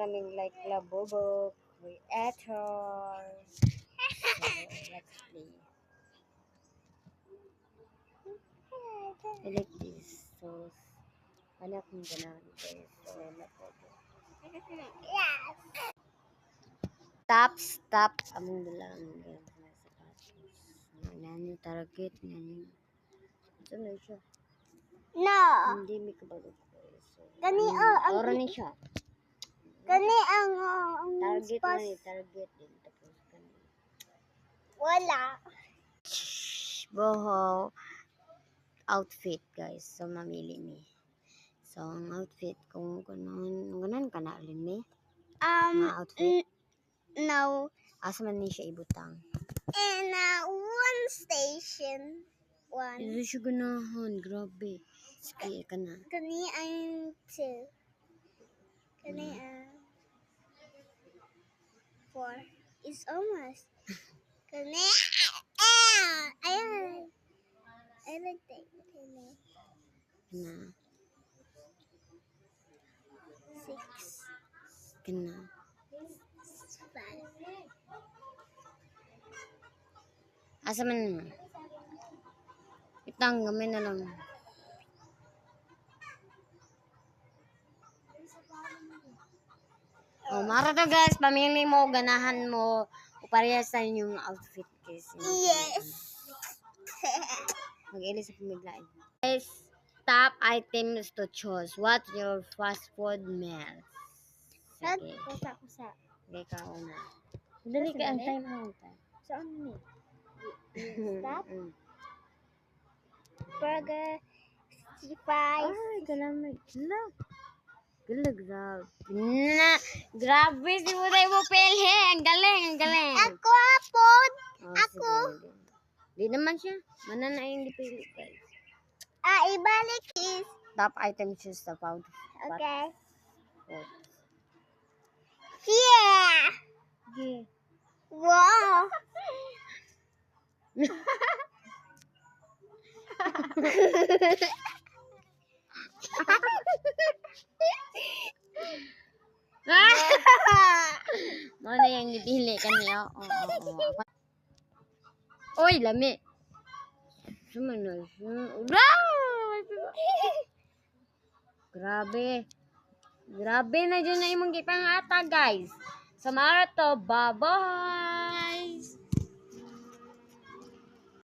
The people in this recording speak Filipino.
naming like Labobo Creator. So, let's play. I like this. So, anak mo ganahan guys. So, stop. Among dalang guys na sapatos. Nani target nani. Ito na siya. No. Hindi mi kabalo guys. So, Gani ni siya. Gani ang Target na ni target din tapos kani. Wala. Boho outfit guys. So mamili mi. So ang outfit kung ganan ka na alin mi. Mga outfit. No. Asa man ni siya ibutang. In one station. One. Ito siya ganahan. Grabe. Sige ka na. Gani ang two. Gani ang four. It's almost. Gani. Ayan. I like that. Gani. Kana. 6. Kana. 5. Asa man. Itang gamay na lang. Oh, mara to guys, pamili mo, ganahan mo, parehas sa inyong outfit guys. Yes. Mag-ili sa pamiglain. Guys, top items to choose. What's your fast food meal? Sige. Kusa. Okay, kao na. Dali ka, ang time mo. Saan ni? Stop. Burger. 65. Ay, galamay. Gala, grabe. Grabe, si Muday mo pelhe. Ang galing. Ako apod. Oh, Ako. sige. Di naman siya. Manana yung dipili guys. Ibalik is. Top item choose the food. Okay. Oh. Yeah. Okay. Wow. Mana yang dipili kaniya? Oy, lami. Sumano. Grabe na dyan na imong gipangata guys. Samara to, bye-bye.